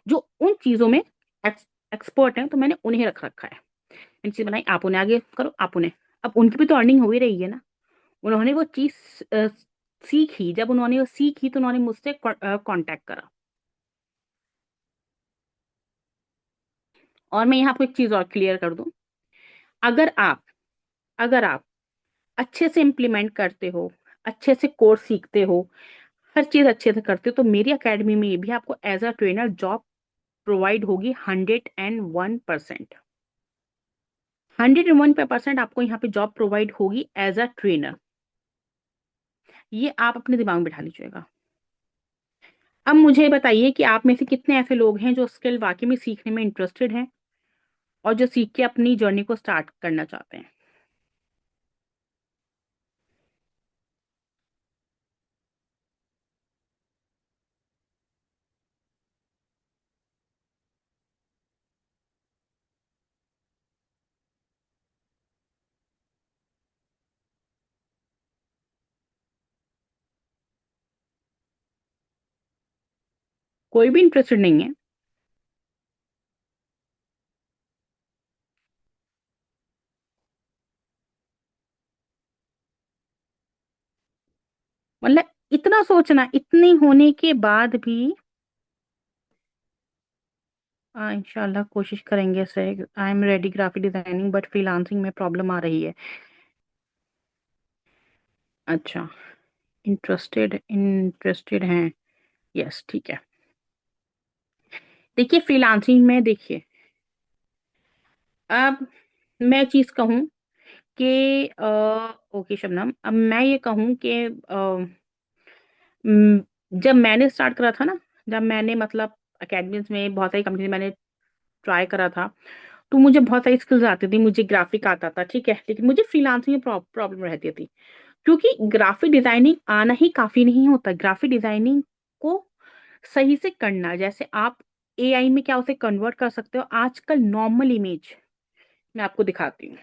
जो उन चीजों में एक्सपर्ट हैं, तो मैंने उन्हें रख रखा है। मैंने चीज बनाई, आप उन्हें आगे करो, आप उन्हें। अब उनकी भी तो अर्निंग हो ही रही है ना। उन्होंने वो चीज सीखी, जब उन्होंने वो सीखी तो उन्होंने मुझसे कांटेक्ट करा। और मैं यहाँ आपको एक चीज और क्लियर कर दूं, अगर आप अगर आप अच्छे से इम्प्लीमेंट करते हो, अच्छे से कोर्स सीखते हो, हर चीज अच्छे से करते हो, तो मेरी एकेडमी में भी आपको as a trainer job provide होगी 101%। 101% आपको यहाँ पे जॉब प्रोवाइड होगी एज अ ट्रेनर। ये आप अपने दिमाग में बिठा लीजिएगा। अब मुझे बताइए कि आप में से कितने ऐसे लोग हैं जो स्किल वाकई में सीखने में इंटरेस्टेड हैं और जो सीख के अपनी जर्नी को स्टार्ट करना चाहते हैं। कोई भी इंटरेस्टेड नहीं है? मतलब इतना सोचना, इतनी होने के बाद भी इंशाल्लाह कोशिश करेंगे sir. I am ready graphic designing, but freelancing में प्रॉब्लम आ रही है। अच्छा, इंटरेस्टेड इंटरेस्टेड हैं। यस, ठीक है। देखिए फ्रीलांसिंग में, देखिए, अब मैं चीज कहूँ कि ओके शबनम, अब मैं ये कहूँ कि जब मैंने स्टार्ट करा था ना, जब मैंने मतलब अकेडमीज में बहुत सारी कंपनी मैंने ट्राई करा था, तो मुझे बहुत सारी स्किल्स आती थी, मुझे ग्राफिक आता था, ठीक है, लेकिन मुझे फ्रीलांसिंग में प्रॉब्लम रहती थी। क्योंकि ग्राफिक डिजाइनिंग आना ही काफी नहीं होता। ग्राफिक डिजाइनिंग को सही से करना, जैसे आप एआई में क्या उसे कन्वर्ट कर सकते हो। आजकल नॉर्मल इमेज मैं आपको दिखाती हूँ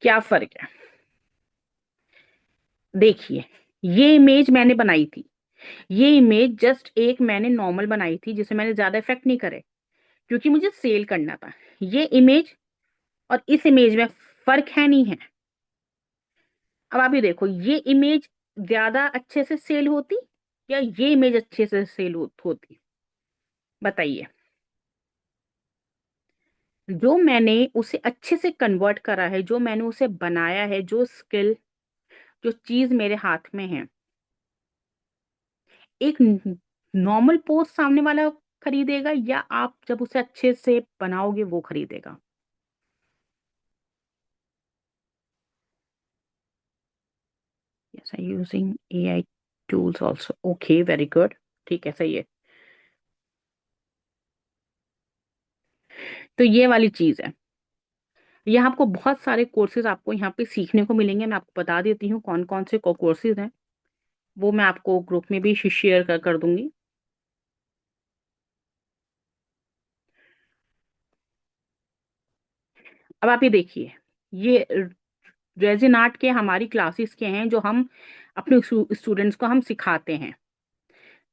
क्या फर्क है। देखिए, ये इमेज मैंने बनाई थी, ये इमेज जस्ट एक मैंने नॉर्मल बनाई थी, जिसे मैंने ज्यादा इफेक्ट नहीं करे, क्योंकि मुझे सेल करना था। ये इमेज और इस इमेज में फर्क है नहीं है। अब आप ये देखो, ये इमेज ज्यादा अच्छे से सेल होती या ये इमेज अच्छे से सेल होती? बताइए। जो मैंने उसे अच्छे से कन्वर्ट करा है, जो मैंने उसे बनाया है, जो स्किल, जो चीज मेरे हाथ में है, एक नॉर्मल पोस्ट सामने वाला खरीदेगा या आप जब उसे अच्छे से बनाओगे वो खरीदेगा? Yes, I using AI tools also. Okay, very good. ठीक है, सही है। तो ये वाली चीज है। यहाँ आपको बहुत सारे कोर्सेज आपको यहाँ पे सीखने को मिलेंगे। मैं आपको बता देती हूँ कौन कौन से कोर्सेज हैं। वो मैं आपको ग्रुप में भी शेयर कर दूंगी। अब आप ये देखिए, ये रेजिन आर्ट के हमारी क्लासेस के हैं, जो हम अपने स्टूडेंट्स को हम सिखाते हैं।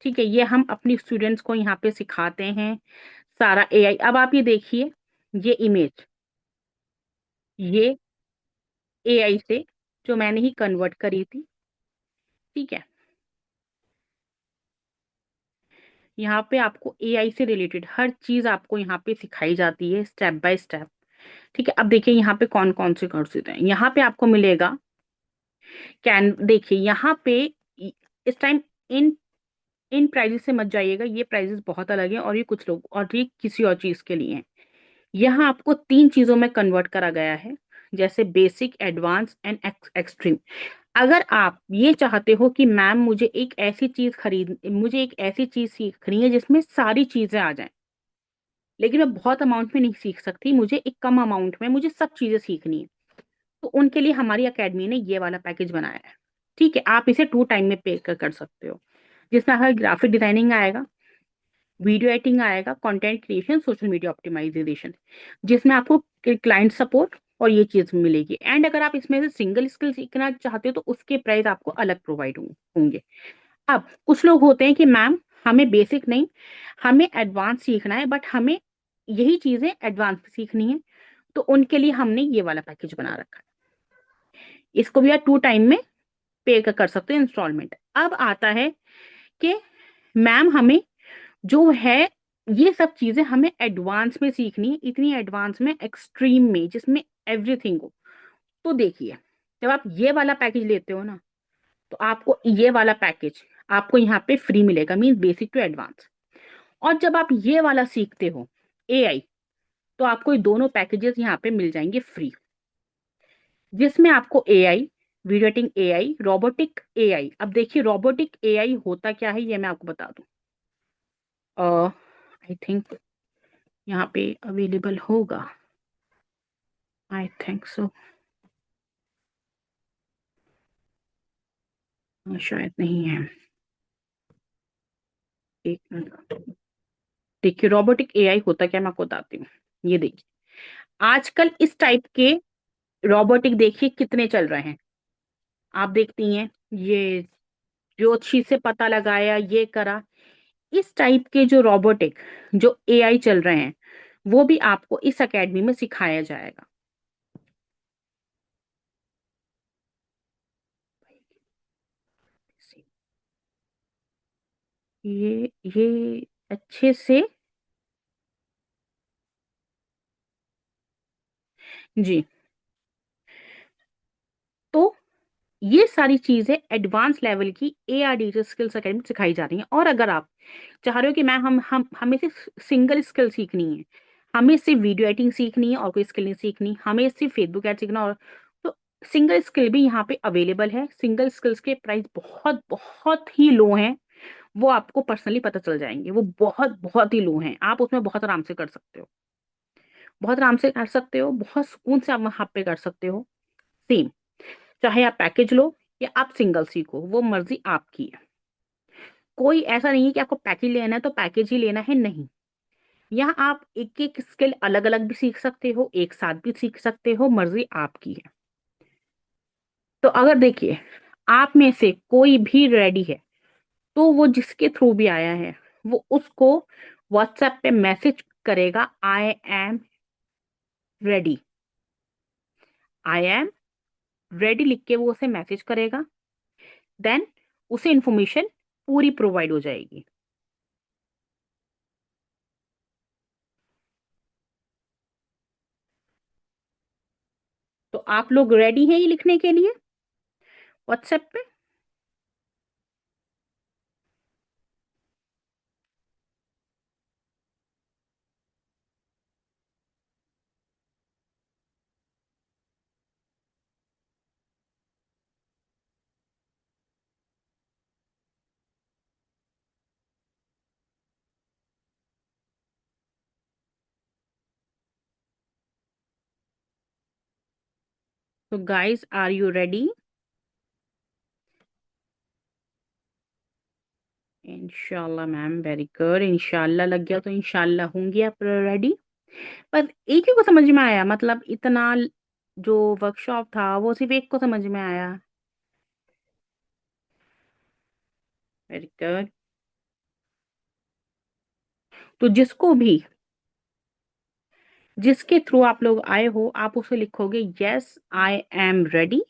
ठीक है, ये हम अपनी स्टूडेंट्स को यहाँ पे सिखाते हैं। सारा एआई, अब आप ये देखिए, ये इमेज, ये एआई से जो मैंने ही कन्वर्ट करी थी। ठीक है, यहाँ पे आपको एआई से रिलेटेड हर चीज आपको यहाँ पे सिखाई जाती है, स्टेप बाय स्टेप। ठीक है, अब देखिए यहाँ पे कौन कौन से कोर्सेज हैं। यहाँ पे आपको मिलेगा कैन, देखिए यहाँ पे इस टाइम इन इन प्राइजेस से मत जाइएगा, ये प्राइजेस बहुत अलग है, और ये कुछ लोग और ये किसी और चीज के लिए हैं। यहाँ आपको तीन चीजों में कन्वर्ट करा गया है, जैसे बेसिक, एडवांस एंड एक्सट्रीम। अगर आप ये चाहते हो कि मैम मुझे एक ऐसी चीज सीखनी है जिसमें सारी चीजें आ जाएं, लेकिन मैं बहुत अमाउंट में नहीं सीख सकती, मुझे एक कम अमाउंट में मुझे सब चीजें सीखनी है, तो उनके लिए हमारी एकेडमी ने ये वाला पैकेज बनाया है। ठीक है, आप इसे 2 टाइम में पे कर सकते हो, जिसमें अगर ग्राफिक डिजाइनिंग आएगा, वीडियो एडिटिंग आएगा, content creation, social media optimisation, जिसमें आपको क्लाइंट सपोर्ट और ये चीज मिलेगी। एंड अगर आप इसमें से सिंगल स्किल सीखना चाहते हो तो उसके प्राइस आपको अलग प्रोवाइड होंगे। अब कुछ लोग होते हैं कि मैम हमें बेसिक नहीं, हमें एडवांस सीखना है, बट हमें यही चीजें एडवांस सीखनी है, तो उनके लिए हमने ये वाला पैकेज बना रखा है। इसको भी आप 2 टाइम में पे कर सकते हो, इंस्टॉलमेंट। अब आता है कि मैम हमें जो है ये सब चीजें हमें एडवांस में सीखनी है, इतनी एडवांस में, एक्सट्रीम में, जिसमें एवरीथिंग हो। तो देखिए, जब आप ये वाला पैकेज लेते हो ना, तो आपको ये वाला पैकेज आपको यहाँ पे फ्री मिलेगा, मीन बेसिक टू एडवांस। और जब आप ये वाला सीखते हो एआई, तो आपको ये दोनों पैकेजेस यहाँ पे मिल जाएंगे फ्री, जिसमें आपको AI, video editing AI, robotic AI. अब देखिए रोबोटिक एआई होता क्या है, ये मैं आपको बता दूं। आई थिंक यहाँ पे अवेलेबल होगा, आई थिंक सो, शायद नहीं है। एक मिनट, देखिए रोबोटिक एआई होता क्या, मैं आपको बताती हूँ। ये देखिए, आजकल इस टाइप के रोबोटिक देखिए कितने चल रहे हैं। आप देखती हैं, ये ज्योतिषी से पता लगाया, ये करा, इस टाइप के जो रोबोटिक, जो एआई चल रहे हैं, वो भी आपको इस एकेडमी में सिखाया जाएगा। ये अच्छे से, जी, तो ये सारी चीजें एडवांस लेवल की एआर डिजिटल स्किल्स अकेडमी में सिखाई जा रही हैं। और अगर आप चाह रहे हो कि मैं हम हमें सिर्फ सिंगल स्किल सीखनी है, हमें सिर्फ वीडियो एडिटिंग सीखनी है और कोई स्किल नहीं सीखनी, हमें सिर्फ फेसबुक एड सीखना, और तो सिंगल स्किल भी यहाँ पे अवेलेबल है। सिंगल स्किल्स के प्राइस बहुत बहुत ही लो हैं, वो आपको पर्सनली पता चल जाएंगे, वो बहुत बहुत ही लो हैं। आप उसमें बहुत आराम से कर सकते हो, बहुत आराम से कर सकते हो, बहुत सुकून से आप वहां पे कर सकते हो। सेम, चाहे आप पैकेज लो या आप सिंगल सीखो, वो मर्जी आपकी है। कोई ऐसा नहीं है कि आपको पैकेज लेना है तो पैकेज ही लेना है, नहीं। यहाँ आप एक एक स्किल अलग अलग भी सीख सकते हो, एक साथ भी सीख सकते हो, मर्जी आपकी है। तो अगर देखिए आप में से कोई भी रेडी है, तो वो जिसके थ्रू भी आया है, वो उसको व्हाट्सएप पे मैसेज करेगा, आई am ready, I am ready लिख के वो उसे मैसेज करेगा। देन उसे इंफॉर्मेशन पूरी प्रोवाइड हो जाएगी। तो आप लोग रेडी हैं ये लिखने के लिए व्हाट्सएप पे? तो गाइस, आर यू रेडी? इंशाल्लाह मैम, वेरी गुड, इंशाल्लाह लग गया तो इंशाल्लाह होंगी आप रेडी। पर एक ही को समझ में आया, मतलब इतना जो वर्कशॉप था वो सिर्फ एक को समझ में आया। Very good. तो जिसके थ्रू आप लोग आए हो, आप उसे लिखोगे yes I am ready.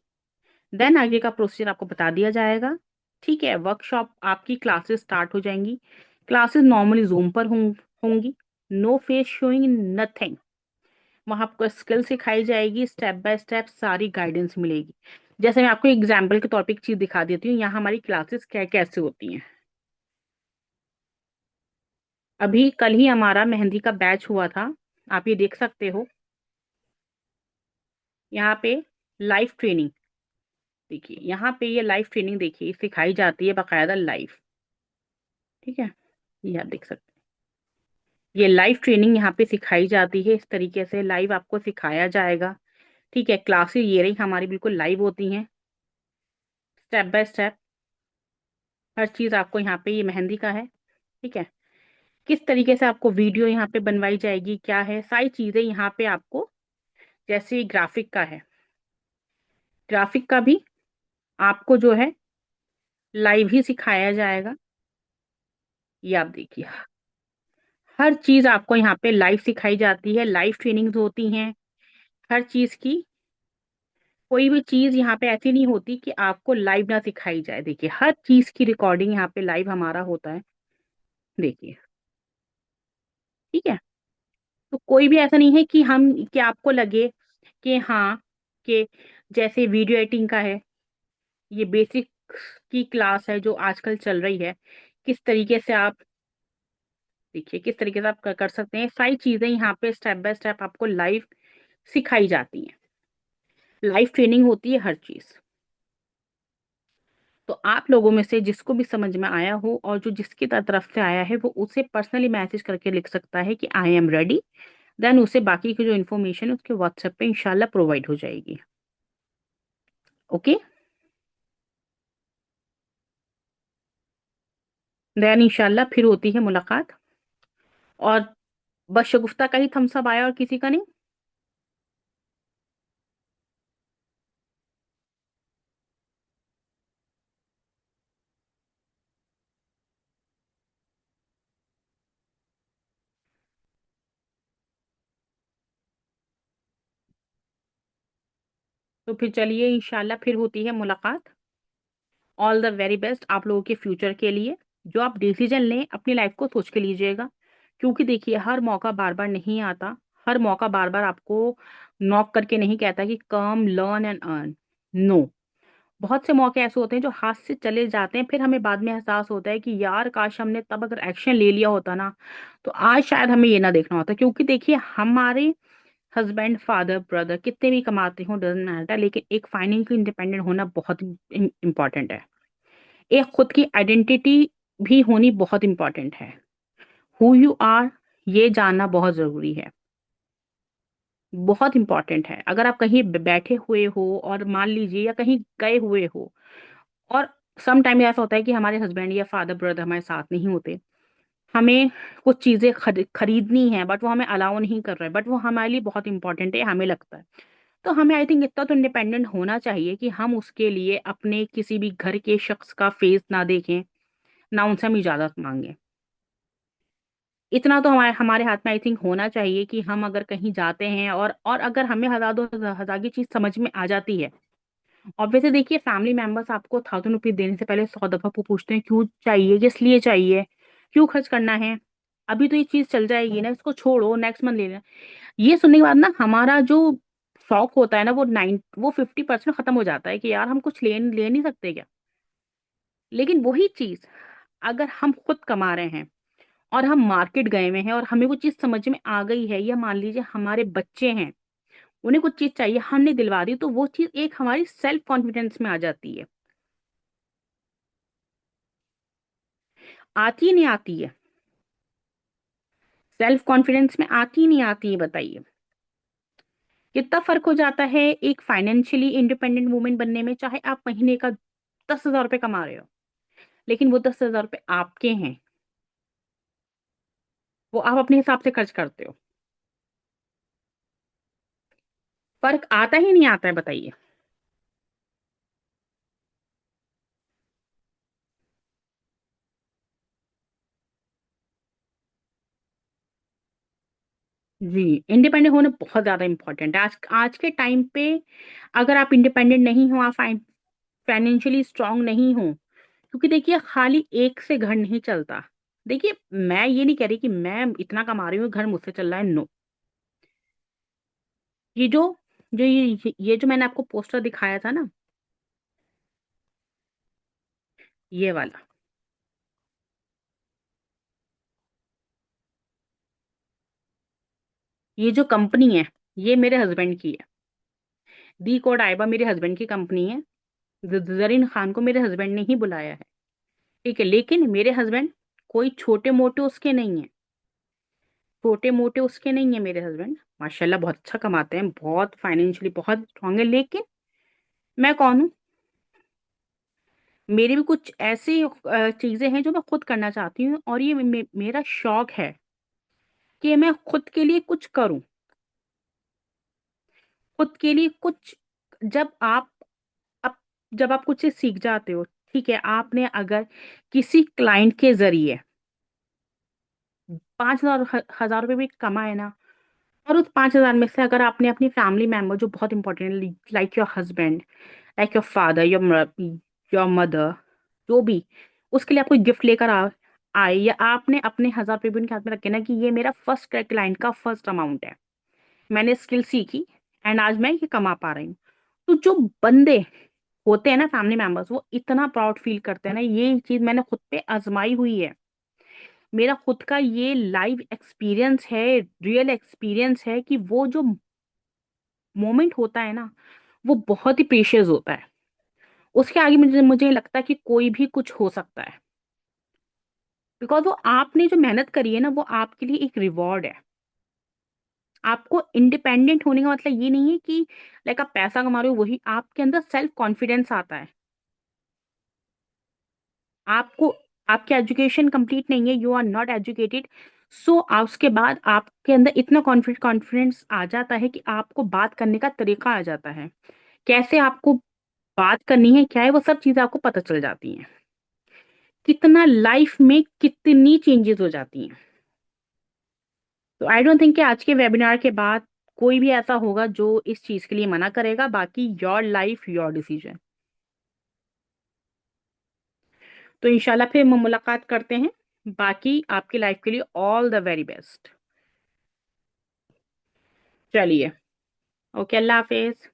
Then आगे का प्रोसीजर आपको बता दिया जाएगा। ठीक है, वर्कशॉप आपकी क्लासेस स्टार्ट हो जाएंगी। क्लासेस नॉर्मली जूम पर होंगी। No face showing, nothing. वहां आपको स्किल सिखाई जाएगी, स्टेप बाय स्टेप सारी गाइडेंस मिलेगी। जैसे मैं आपको एग्जाम्पल के तौर पे एक चीज दिखा देती हूँ, यहाँ हमारी क्लासेस क्या कैसे होती हैं। अभी कल ही हमारा मेहंदी का बैच हुआ था, आप ये देख सकते हो। यहाँ पे लाइव ट्रेनिंग देखिए, यहाँ पे ये लाइव ट्रेनिंग देखिए सिखाई जाती है बाकायदा लाइव। ठीक है, ये आप देख सकते हैं। ये लाइव ट्रेनिंग यहाँ पे सिखाई जाती है, इस तरीके से लाइव आपको सिखाया जाएगा। ठीक है, क्लासेस ये रही हमारी बिल्कुल लाइव होती हैं, स्टेप बाय स्टेप। हर चीज आपको यहाँ पे, ये मेहंदी का है। ठीक है, किस तरीके से आपको वीडियो यहाँ पे बनवाई जाएगी, क्या है सारी चीजें यहाँ पे आपको, जैसे ग्राफिक का है, ग्राफिक का भी आपको जो है लाइव ही सिखाया जाएगा। ये आप देखिए, हर चीज आपको यहाँ पे लाइव सिखाई जाती है, लाइव ट्रेनिंग्स होती हैं हर चीज की। कोई भी चीज यहाँ पे ऐसी नहीं होती कि आपको लाइव ना सिखाई जाए। देखिए, हर चीज की रिकॉर्डिंग यहाँ पे लाइव हमारा होता है। देखिए, ठीक है। तो कोई भी ऐसा नहीं है कि हम, कि आपको लगे कि हाँ, कि जैसे वीडियो एडिटिंग का है, ये बेसिक की क्लास है जो आजकल चल रही है, किस तरीके से आप, देखिए किस तरीके से आप कर सकते हैं, सारी चीजें यहाँ पे स्टेप बाय स्टेप आपको लाइव सिखाई जाती हैं। लाइव ट्रेनिंग होती है हर चीज। तो आप लोगों में से जिसको भी समझ में आया हो और जो जिसकी तरफ से आया है, वो उसे पर्सनली मैसेज करके लिख सकता है कि आई एम रेडी। देन उसे बाकी की जो इन्फॉर्मेशन है उसके व्हाट्सएप पे इंशाल्लाह प्रोवाइड हो जाएगी। ओके, देन इंशाल्लाह फिर होती है मुलाकात। और बस शगुफ्ता का ही थम्सअप आया और किसी का नहीं। तो फिर चलिए इंशाल्लाह फिर होती है मुलाकात। ऑल द वेरी बेस्ट आप लोगों के फ्यूचर के लिए। जो आप डिसीजन लें अपनी लाइफ को सोच के लीजिएगा, क्योंकि देखिए हर मौका बार बार नहीं आता। हर मौका बार बार आपको नॉक करके नहीं कहता कि कम लर्न एंड अर्न। नो, बहुत से मौके ऐसे होते हैं जो हाथ से चले जाते हैं, फिर हमें बाद में एहसास होता है कि यार काश हमने तब अगर एक्शन ले लिया होता ना, तो आज शायद हमें ये ना देखना होता। क्योंकि देखिए, हमारे हस्बैंड, फादर, ब्रदर कितने भी कमाते हो डजेंट मैटर, लेकिन एक फाइनेंशियली इंडिपेंडेंट होना बहुत इंपॉर्टेंट है। एक खुद की आइडेंटिटी भी होनी बहुत इंपॉर्टेंट है। हु यू आर, ये जानना बहुत जरूरी है, बहुत इंपॉर्टेंट है। अगर आप कहीं बैठे हुए हो और मान लीजिए, या कहीं गए हुए हो, और सम टाइम ऐसा होता है कि हमारे हस्बैंड या फादर ब्रदर हमारे साथ नहीं होते, हमें कुछ चीजें खरीदनी है बट वो हमें अलाउ नहीं कर रहा है, बट वो हमारे लिए बहुत इंपॉर्टेंट है हमें लगता है। तो हमें आई थिंक इतना तो इंडिपेंडेंट होना चाहिए कि हम उसके लिए अपने किसी भी घर के शख्स का फेस ना देखें, ना उनसे हम इजाजत मांगे। इतना तो हमारे हमारे हाथ में आई थिंक होना चाहिए कि हम अगर कहीं जाते हैं, और अगर हमें हजार दो हजार की चीज समझ में आ जाती है। ऑब्वियसली देखिए, फैमिली मेंबर्स आपको 1000 रुपीज देने से पहले 100 दफा पूछते हैं क्यों चाहिए, किस लिए चाहिए, क्यों खर्च करना है, अभी तो ये चीज चल जाएगी ना, इसको छोड़ो नेक्स्ट मंथ ले लेना। ये सुनने के बाद ना हमारा जो शौक होता है ना, वो 50% खत्म हो जाता है कि यार हम कुछ ले नहीं सकते क्या। लेकिन वही चीज, अगर हम खुद कमा रहे हैं और हम मार्केट गए हुए हैं और हमें वो चीज समझ में आ गई है, या मान लीजिए हमारे बच्चे हैं, उन्हें कुछ चीज चाहिए, हमने दिलवा दी, तो वो चीज एक हमारी सेल्फ कॉन्फिडेंस में आ जाती है। आती नहीं आती है, सेल्फ कॉन्फिडेंस में आती नहीं आती है, बताइए कितना फर्क हो जाता है एक फाइनेंशियली इंडिपेंडेंट वुमेन बनने में। चाहे आप महीने का 10,000 रुपये कमा रहे हो, लेकिन वो 10,000 रुपये आपके हैं, वो आप अपने हिसाब से खर्च करते हो। फर्क आता ही नहीं आता है, बताइए। जी, इंडिपेंडेंट होना बहुत ज्यादा इंपॉर्टेंट है आज आज के टाइम पे। अगर आप इंडिपेंडेंट नहीं हो, आप फाइनेंशियली स्ट्रांग नहीं हो, क्योंकि देखिए खाली एक से घर नहीं चलता। देखिए, मैं ये नहीं कह रही कि मैं इतना कमा रही हूँ घर मुझसे चल रहा है, नो। ये जो जो ये जो मैंने आपको पोस्टर दिखाया था ना, ये वाला, ये जो कंपनी है, ये मेरे हस्बैंड की है। दी कोड आइबा मेरे हस्बैंड की कंपनी है। जरीन खान को मेरे हस्बैंड ने ही बुलाया है। ठीक है, लेकिन मेरे हस्बैंड कोई छोटे मोटे उसके नहीं है। छोटे मोटे उसके नहीं है मेरे हस्बैंड। माशाल्लाह बहुत अच्छा कमाते हैं, बहुत फाइनेंशियली बहुत स्ट्रांग है। लेकिन मैं कौन हूँ? मेरी भी कुछ ऐसी चीजें हैं जो मैं खुद करना चाहती हूँ, और ये मेरा शौक है कि मैं खुद के लिए कुछ करूँ। खुद के लिए कुछ। जब आप जब आप कुछ से सीख जाते हो, ठीक है, आपने अगर किसी क्लाइंट के जरिए 5,000 रुपये भी कमाए ना, और उस 5,000 में से अगर आपने अपनी फैमिली मेंबर जो बहुत इंपॉर्टेंट है, like your husband, like your father, your mother, जो भी, उसके लिए आप कोई गिफ्ट लेकर आए, या आपने अपने 1,000 रुपये भी उनके हाथ में रखे ना कि ये मेरा फर्स्ट क्लाइंट का फर्स्ट अमाउंट है, मैंने स्किल सीखी एंड आज मैं ये कमा पा रही हूँ, तो जो बंदे होते हैं ना फैमिली मेंबर्स, वो इतना प्राउड फील करते हैं ना। ये चीज मैंने खुद पे आजमाई हुई है। मेरा खुद का ये लाइव एक्सपीरियंस है, रियल एक्सपीरियंस है कि वो जो मोमेंट होता है ना, वो बहुत ही प्रीशियस होता है। उसके आगे मुझे मुझे लगता है कि कोई भी कुछ हो सकता है, बिकॉज वो आपने जो मेहनत करी है ना, वो आपके लिए एक रिवॉर्ड है। आपको इंडिपेंडेंट होने का मतलब ये नहीं है कि लाइक आप पैसा कमा रहे हो, वही आपके अंदर सेल्फ कॉन्फिडेंस आता है। आपको आपकी एजुकेशन कंप्लीट नहीं है, यू आर नॉट एजुकेटेड, सो उसके बाद आपके अंदर इतना कॉन्फिडेंस आ जाता है कि आपको बात करने का तरीका आ जाता है, कैसे आपको बात करनी है, क्या है, वो सब चीजें आपको पता चल जाती हैं। कितना लाइफ में कितनी चेंजेस हो जाती हैं। तो आई डोंट थिंक कि आज के वेबिनार के बाद कोई भी ऐसा होगा जो इस चीज के लिए मना करेगा। बाकी योर लाइफ योर डिसीजन। तो इंशाल्लाह फिर मुलाकात करते हैं। बाकी आपकी लाइफ के लिए ऑल द वेरी बेस्ट। चलिए, ओके, अल्लाह हाफिज।